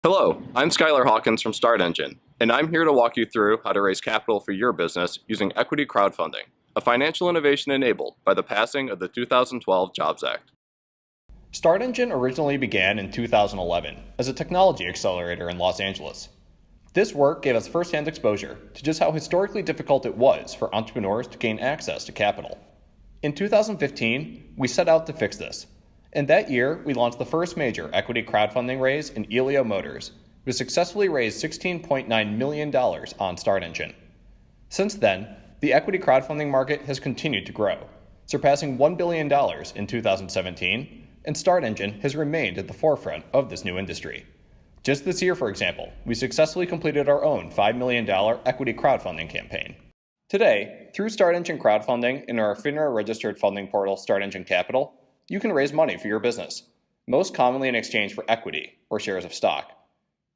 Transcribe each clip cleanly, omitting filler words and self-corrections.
Hello, I'm Skylar Hawkins from StartEngine, and I'm here to walk you through how to raise capital for your business using equity crowdfunding, a financial innovation enabled by the passing of the 2012 Jobs Act. StartEngine originally began in 2011 as a technology accelerator in Los Angeles. This work gave us firsthand exposure to just how historically difficult it was for entrepreneurs to gain access to capital. In 2015, we set out to fix this. And that year, we launched the first major equity crowdfunding raise in Elio Motors. We successfully raised $16.9 million on StartEngine. Since then, the equity crowdfunding market has continued to grow, surpassing $1 billion in 2017, and StartEngine has remained at the forefront of this new industry. Just this year, for example, we successfully completed our own $5 million equity crowdfunding campaign. Today, through StartEngine crowdfunding and our FINRA-registered funding portal StartEngine Capital, you can raise money for your business, most commonly in exchange for equity or shares of stock.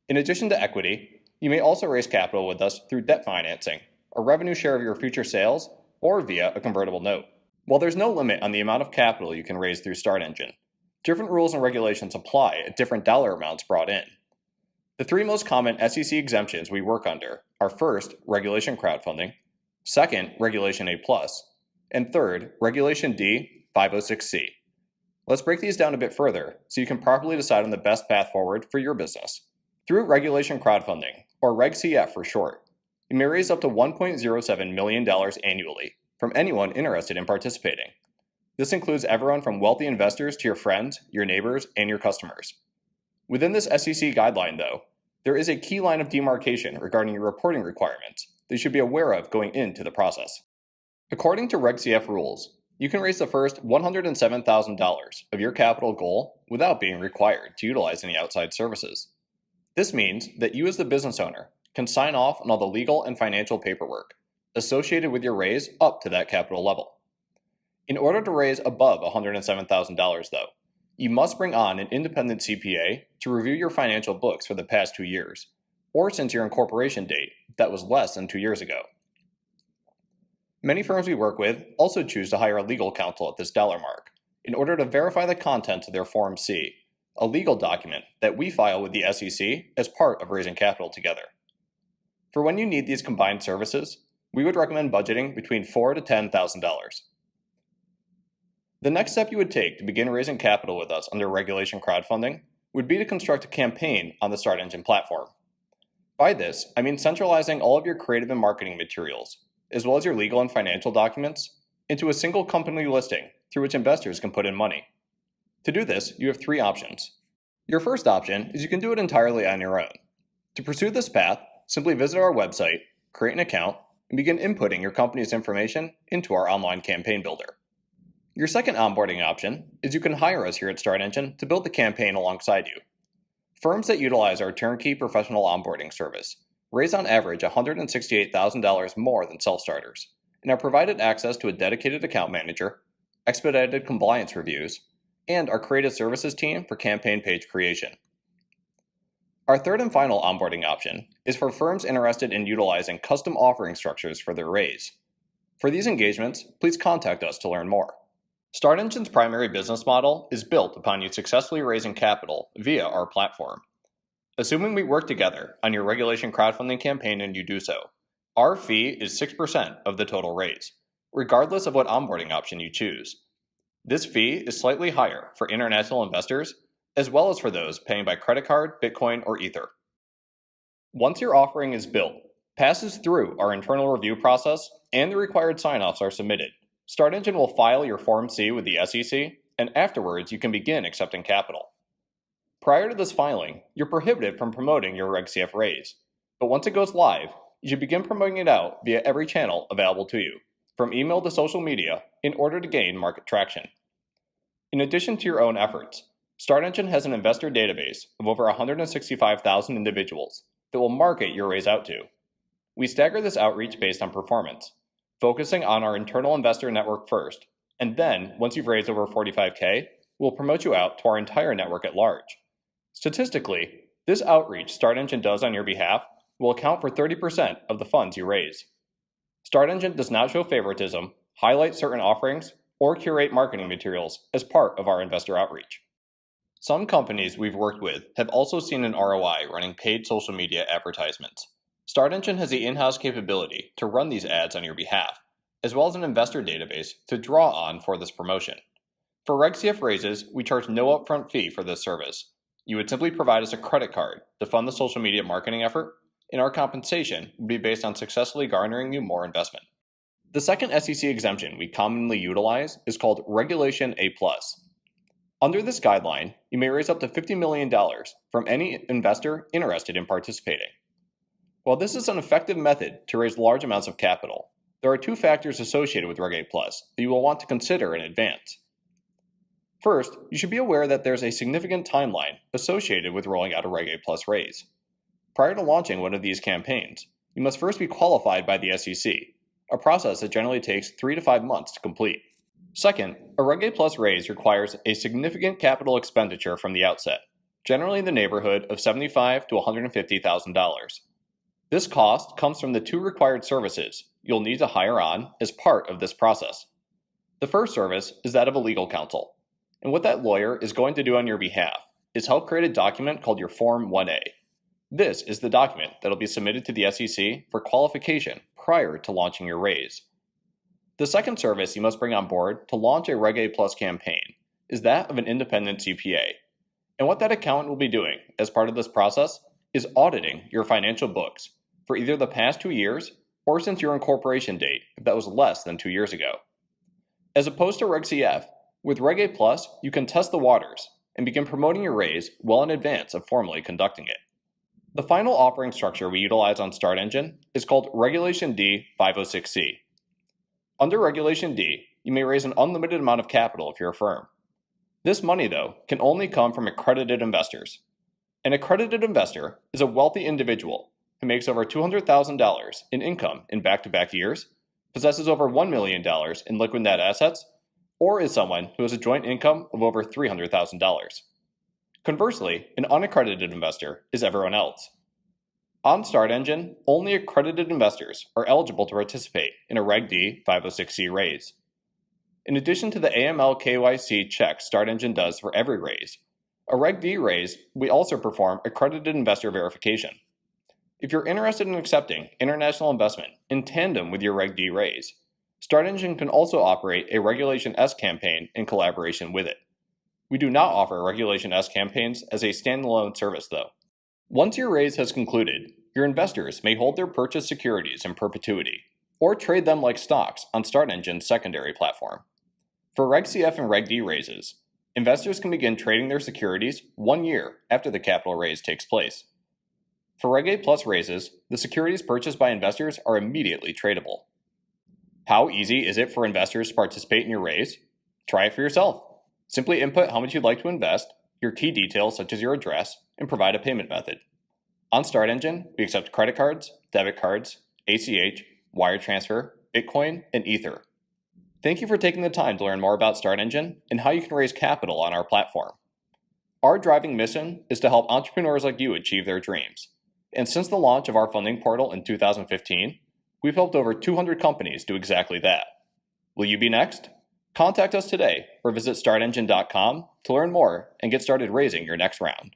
In addition to equity, you may also raise capital with us through debt financing, a revenue share of your future sales, or via a convertible note. While there's no limit on the amount of capital you can raise through StartEngine, different rules and regulations apply at different dollar amounts brought in. The three most common SEC exemptions we work under are first, Regulation Crowdfunding, second, Regulation A+, and third, Regulation D 506C. Let's break these down a bit further so you can properly decide on the best path forward for your business. Through Regulation Crowdfunding, or Reg CF for short, you may raise up to $1.07 million annually from anyone interested in participating. This includes everyone from wealthy investors to your friends, your neighbors, and your customers. Within this SEC guideline, though, there is a key line of demarcation regarding your reporting requirements that you should be aware of going into the process. According to Reg CF rules, you can raise the first $107,000 of your capital goal without being required to utilize any outside services. This means that you as the business owner can sign off on all the legal and financial paperwork associated with your raise up to that capital level. In order to raise above $107,000 though, you must bring on an independent CPA to review your financial books for the past 2 years, or since your incorporation date that was less than 2 years ago. Many firms we work with also choose to hire a legal counsel at this dollar mark in order to verify the contents of their Form C, a legal document that we file with the SEC as part of raising capital together. For when you need these combined services, we would recommend budgeting between $4,000 to $10,000. The next step you would take to begin raising capital with us under Regulation Crowdfunding would be to construct a campaign on the StartEngine platform. By this, I mean centralizing all of your creative and marketing materials, as well as your legal and financial documents, into a single company listing through which investors can put in money. To do this, you have three options. Your first option is you can do it entirely on your own. To pursue this path, simply visit our website, create an account, and begin inputting your company's information into our online campaign builder. Your second onboarding option is you can hire us here at StartEngine to build the campaign alongside you. Firms that utilize our turnkey professional onboarding service raise on average $168,000 more than self-starters, and are provided access to a dedicated account manager, expedited compliance reviews, and our creative services team for campaign page creation. Our third and final onboarding option is for firms interested in utilizing custom offering structures for their raise. For these engagements, please contact us to learn more. StartEngine's primary business model is built upon you successfully raising capital via our platform. Assuming we work together on your Regulation Crowdfunding campaign and you do so, our fee is 6% of the total raise, regardless of what onboarding option you choose. This fee is slightly higher for international investors, as well as for those paying by credit card, Bitcoin, or Ether. Once your offering is built, passes through our internal review process, and the required sign-offs are submitted, StartEngine will file your Form C with the SEC, and afterwards you can begin accepting capital. Prior to this filing, you're prohibited from promoting your Reg CF raise, but once it goes live, you should begin promoting it out via every channel available to you, from email to social media, in order to gain market traction. In addition to your own efforts, StartEngine has an investor database of over 165,000 individuals that will market your raise out to. We stagger this outreach based on performance, focusing on our internal investor network first, and then, once you've raised over $45K, we'll promote you out to our entire network at large. Statistically, this outreach StartEngine does on your behalf will account for 30% of the funds you raise. StartEngine does not show favoritism, highlight certain offerings, or curate marketing materials as part of our investor outreach. Some companies we've worked with have also seen an ROI running paid social media advertisements. StartEngine has the in-house capability to run these ads on your behalf, as well as an investor database to draw on for this promotion. For Reg CF raises, we charge no upfront fee for this service. You would simply provide us a credit card to fund the social media marketing effort, and our compensation would be based on successfully garnering you more investment. The second SEC exemption we commonly utilize is called Regulation A+. Under this guideline, you may raise up to $50 million from any investor interested in participating. While this is an effective method to raise large amounts of capital, there are two factors associated with Reg A+ that you will want to consider in advance. First, you should be aware that there's a significant timeline associated with rolling out a Reg A+ raise. Prior to launching one of these campaigns, you must first be qualified by the SEC, a process that generally takes 3 to 5 months to complete. Second, a Reg A+ raise requires a significant capital expenditure from the outset, generally in the neighborhood of $75,000 to $150,000. This cost comes from the two required services you'll need to hire on as part of this process. The first service is that of a legal counsel, and what that lawyer is going to do on your behalf is help create a document called your Form 1A. This is the document that will be submitted to the SEC for qualification prior to launching your raise. The second service you must bring on board to launch a Reg A+ campaign is that of an independent CPA. And what that accountant will be doing as part of this process is auditing your financial books for either the past 2 years or since your incorporation date if that was less than 2 years ago. As opposed to Reg CF, with Reg A+, you can test the waters and begin promoting your raise well in advance of formally conducting it. The final offering structure we utilize on StartEngine is called Regulation D 506C. Under Regulation D, you may raise an unlimited amount of capital if you're a firm. This money, though, can only come from accredited investors. An accredited investor is a wealthy individual who makes over $200,000 in income in back-to-back years, possesses over $1 million in liquid net assets, or is someone who has a joint income of over $300,000. Conversely, an unaccredited investor is everyone else. On StartEngine, only accredited investors are eligible to participate in a Reg D 506C raise. In addition to the AML KYC checks StartEngine does for every raise, a Reg D raise, we also perform accredited investor verification. If you're interested in accepting international investment in tandem with your Reg D raise, StartEngine can also operate a Regulation S campaign in collaboration with it. We do not offer Regulation S campaigns as a standalone service, though. Once your raise has concluded, your investors may hold their purchased securities in perpetuity, or trade them like stocks on StartEngine's secondary platform. For Reg CF and Reg D raises, investors can begin trading their securities 1 year after the capital raise takes place. For Reg A+ raises, the securities purchased by investors are immediately tradable. How easy is it for investors to participate in your raise? Try it for yourself. Simply input how much you'd like to invest, your key details such as your address, and provide a payment method. On StartEngine, we accept credit cards, debit cards, ACH, wire transfer, Bitcoin, and Ether. Thank you for taking the time to learn more about StartEngine and how you can raise capital on our platform. Our driving mission is to help entrepreneurs like you achieve their dreams. And since the launch of our funding portal in 2015, we've helped over 200 companies do exactly that. Will you be next? Contact us today or visit startengine.com to learn more and get started raising your next round.